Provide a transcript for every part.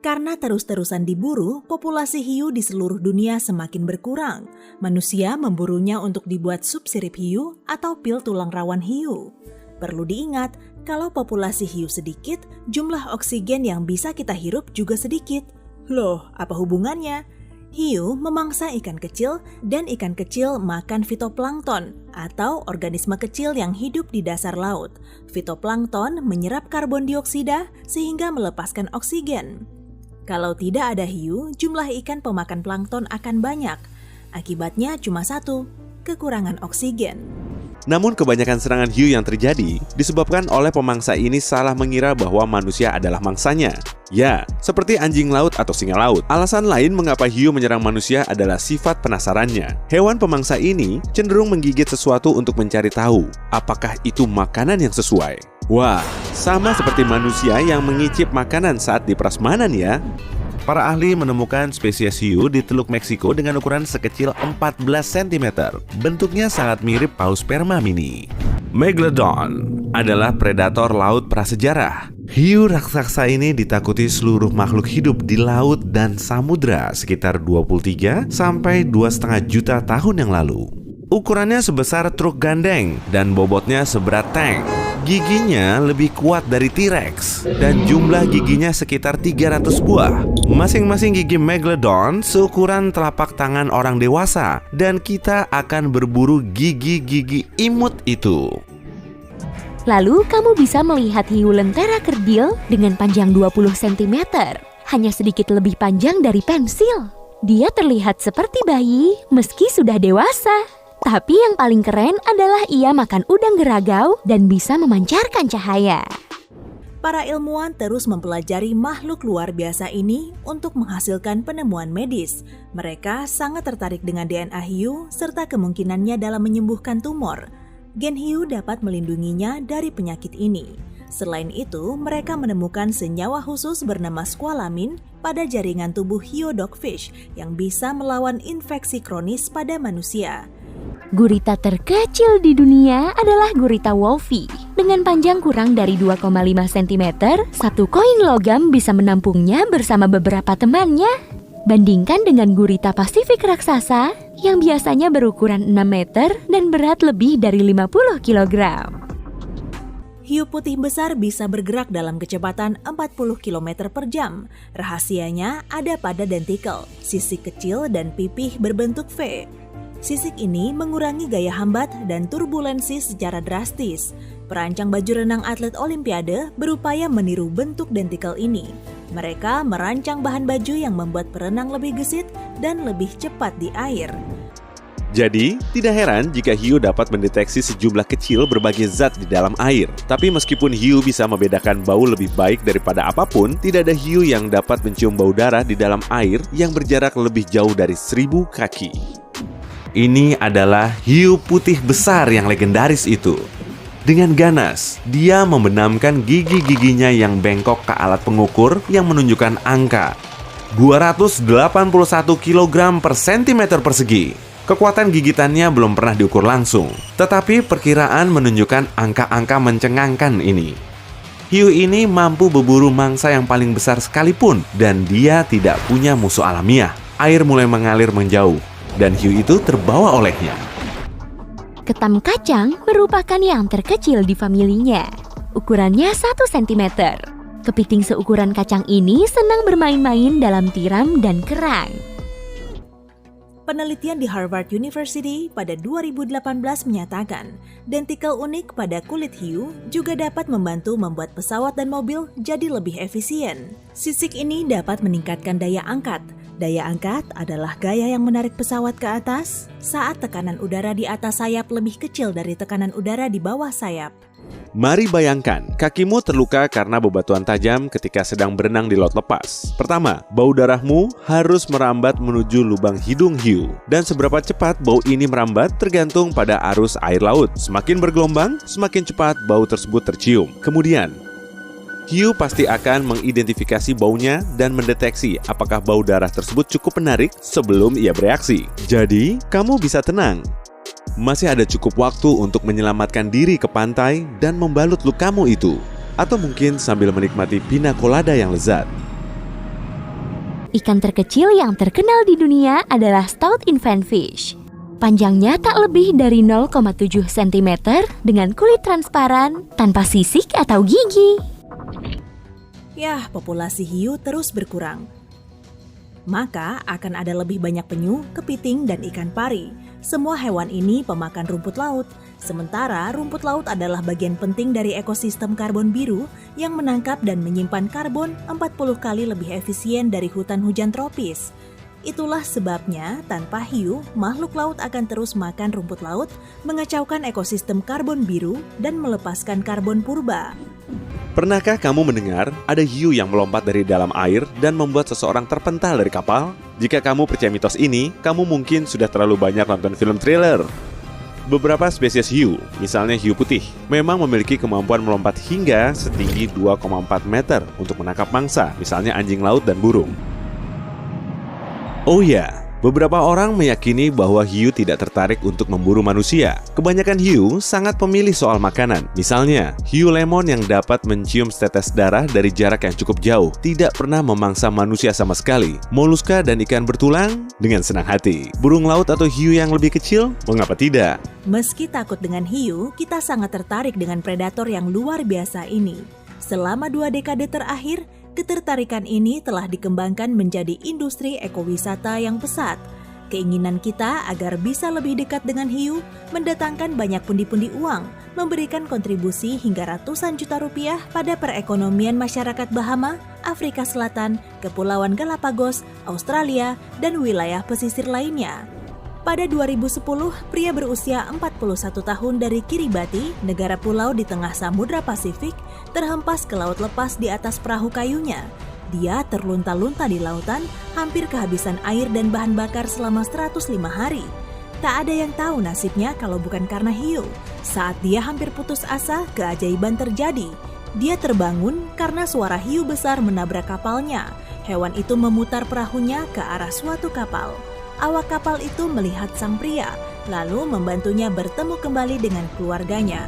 Karena terus-terusan diburu, populasi hiu di seluruh dunia semakin berkurang. Manusia memburunya untuk dibuat sup sirip hiu atau pil tulang rawan hiu. Perlu diingat, kalau populasi hiu sedikit, jumlah oksigen yang bisa kita hirup juga sedikit. Loh, apa hubungannya? Hiu memangsa ikan kecil dan ikan kecil makan fitoplankton atau organisme kecil yang hidup di dasar laut. Fitoplankton menyerap karbon dioksida sehingga melepaskan oksigen. Kalau tidak ada hiu, jumlah ikan pemakan plankton akan banyak. Akibatnya cuma satu, kekurangan oksigen. Namun kebanyakan serangan hiu yang terjadi disebabkan oleh pemangsa ini salah mengira bahwa manusia adalah mangsanya. Ya, seperti anjing laut atau singa laut. Alasan lain mengapa hiu menyerang manusia adalah sifat penasarannya. Hewan pemangsa ini cenderung menggigit sesuatu untuk mencari tahu apakah itu makanan yang sesuai. Wah, sama seperti manusia yang mengicip makanan saat di prasmanan ya. Para ahli menemukan spesies hiu di Teluk Meksiko dengan ukuran sekecil 14 cm. Bentuknya sangat mirip paus sperma mini. Megalodon adalah predator laut prasejarah. Hiu raksasa ini ditakuti seluruh makhluk hidup di laut dan samudra sekitar 23 sampai 2,5 juta tahun yang lalu. Ukurannya sebesar truk gandeng dan bobotnya seberat tank. Giginya lebih kuat dari T-Rex dan jumlah giginya sekitar 300 buah. Masing-masing gigi Megalodon seukuran telapak tangan orang dewasa dan kita akan berburu gigi-gigi imut itu. Lalu kamu bisa melihat hiu lentera kerdil dengan panjang 20 cm, hanya sedikit lebih panjang dari pensil. Dia terlihat seperti bayi meski sudah dewasa. Tapi yang paling keren adalah ia makan udang geragau dan bisa memancarkan cahaya. Para ilmuwan terus mempelajari makhluk luar biasa ini untuk menghasilkan penemuan medis. Mereka sangat tertarik dengan DNA hiu serta kemungkinannya dalam menyembuhkan tumor. Gen hiu dapat melindunginya dari penyakit ini. Selain itu, mereka menemukan senyawa khusus bernama squalamin pada jaringan tubuh hiu dogfish yang bisa melawan infeksi kronis pada manusia. Gurita terkecil di dunia adalah gurita wolfie. Dengan panjang kurang dari 2,5 cm, satu koin logam bisa menampungnya bersama beberapa temannya. Bandingkan dengan gurita Pasifik raksasa yang biasanya berukuran 6 meter dan berat lebih dari 50 kg. Hiu putih besar bisa bergerak dalam kecepatan 40 km per jam. Rahasianya ada pada dentikel, sisik kecil dan pipih berbentuk V. Sisik ini mengurangi gaya hambat dan turbulensi secara drastis. Perancang baju renang atlet Olimpiade berupaya meniru bentuk dentikel ini. Mereka merancang bahan baju yang membuat berenang lebih gesit dan lebih cepat di air. Jadi, tidak heran jika hiu dapat mendeteksi sejumlah kecil berbagai zat di dalam air. Tapi meskipun hiu bisa membedakan bau lebih baik daripada apapun, tidak ada hiu yang dapat mencium bau darah di dalam air yang berjarak lebih jauh dari 1000 kaki. Ini adalah hiu putih besar yang legendaris itu. Dengan ganas, dia membenamkan gigi-giginya yang bengkok ke alat pengukur yang menunjukkan angka 281 kg per cm persegi. Kekuatan gigitannya belum pernah diukur langsung, tetapi perkiraan menunjukkan angka-angka mencengangkan ini. Hiu ini mampu berburu mangsa yang paling besar sekalipun, dan dia tidak punya musuh alamiah. Air mulai mengalir menjauh, dan hiu itu terbawa olehnya. Ketam kacang merupakan yang terkecil di familinya. Ukurannya 1 cm. Kepiting seukuran kacang ini senang bermain-main dalam tiram dan kerang. Penelitian di Harvard University pada 2018 menyatakan, dentikel unik pada kulit hiu juga dapat membantu membuat pesawat dan mobil jadi lebih efisien. Sisik ini dapat meningkatkan daya angkat. Daya angkat adalah gaya yang menarik pesawat ke atas saat tekanan udara di atas sayap lebih kecil dari tekanan udara di bawah sayap. Mari bayangkan, kakimu terluka karena bebatuan tajam ketika sedang berenang di laut lepas. Pertama, bau darahmu harus merambat menuju lubang hidung hiu. Dan seberapa cepat bau ini merambat tergantung pada arus air laut. Semakin bergelombang, semakin cepat bau tersebut tercium. Kemudian, hiu pasti akan mengidentifikasi baunya dan mendeteksi apakah bau darah tersebut cukup menarik sebelum ia bereaksi. Jadi, kamu bisa tenang. Masih ada cukup waktu untuk menyelamatkan diri ke pantai dan membalut lukamu itu. Atau mungkin sambil menikmati pina colada yang lezat. Ikan terkecil yang terkenal di dunia adalah Stout Invenfish. Panjangnya tak lebih dari 0,7 cm dengan kulit transparan, tanpa sisik atau gigi. Yah, populasi hiu terus berkurang. Maka akan ada lebih banyak penyu, kepiting, dan ikan pari. Semua hewan ini pemakan rumput laut. Sementara rumput laut adalah bagian penting dari ekosistem karbon biru yang menangkap dan menyimpan karbon 40 kali lebih efisien dari hutan hujan tropis. Itulah sebabnya tanpa hiu, makhluk laut akan terus makan rumput laut, mengacaukan ekosistem karbon biru dan melepaskan karbon purba. Pernahkah kamu mendengar ada hiu yang melompat dari dalam air dan membuat seseorang terpental dari kapal? Jika kamu percaya mitos ini, kamu mungkin sudah terlalu banyak nonton film thriller. Beberapa spesies hiu, misalnya hiu putih, memang memiliki kemampuan melompat hingga setinggi 2,4 meter untuk menangkap mangsa, misalnya anjing laut dan burung. Oh ya, beberapa orang meyakini bahwa hiu tidak tertarik untuk memburu manusia. Kebanyakan hiu sangat pemilih soal makanan. Misalnya, hiu lemon yang dapat mencium setetes darah dari jarak yang cukup jauh, tidak pernah memangsa manusia sama sekali. Moluska dan ikan bertulang dengan senang hati. Burung laut atau hiu yang lebih kecil, mengapa tidak? Meski takut dengan hiu, kita sangat tertarik dengan predator yang luar biasa ini. Selama 2 dekade terakhir, ketertarikan ini telah dikembangkan menjadi industri ekowisata yang pesat. Keinginan kita agar bisa lebih dekat dengan hiu, mendatangkan banyak pundi-pundi uang, memberikan kontribusi hingga ratusan juta rupiah pada perekonomian masyarakat Bahama, Afrika Selatan, Kepulauan Galapagos, Australia, dan wilayah pesisir lainnya. Pada 2010, pria berusia 41 tahun dari Kiribati, negara pulau di tengah Samudra Pasifik, terhempas ke laut lepas di atas perahu kayunya. Dia terlunta-lunta di lautan, hampir kehabisan air dan bahan bakar selama 105 hari. Tak ada yang tahu nasibnya kalau bukan karena hiu. Saat dia hampir putus asa, keajaiban terjadi. Dia terbangun karena suara hiu besar menabrak kapalnya. Hewan itu memutar perahunya ke arah suatu kapal. Awak kapal itu melihat sang pria, lalu membantunya bertemu kembali dengan keluarganya.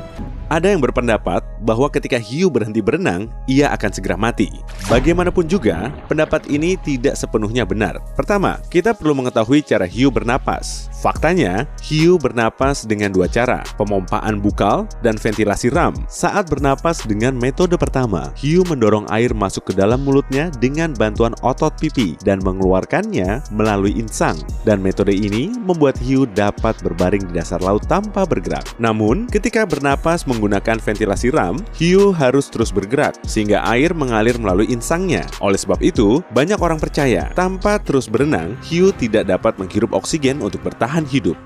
Ada yang berpendapat bahwa ketika hiu berhenti berenang, ia akan segera mati. Bagaimanapun juga, pendapat ini tidak sepenuhnya benar. Pertama, kita perlu mengetahui cara hiu bernapas. Faktanya, hiu bernapas dengan 2 cara, pemompaan bukal dan ventilasi ram. Saat bernapas dengan metode pertama, hiu mendorong air masuk ke dalam mulutnya dengan bantuan otot pipi dan mengeluarkannya melalui insang. Dan metode ini membuat hiu dapat berbaring di dasar laut tanpa bergerak. Namun, ketika bernapas menggunakan ventilasi ram, hiu harus terus bergerak sehingga air mengalir melalui insangnya. Oleh sebab itu, banyak orang percaya tanpa terus berenang, hiu tidak dapat menghirup oksigen untuk bertahan hidup.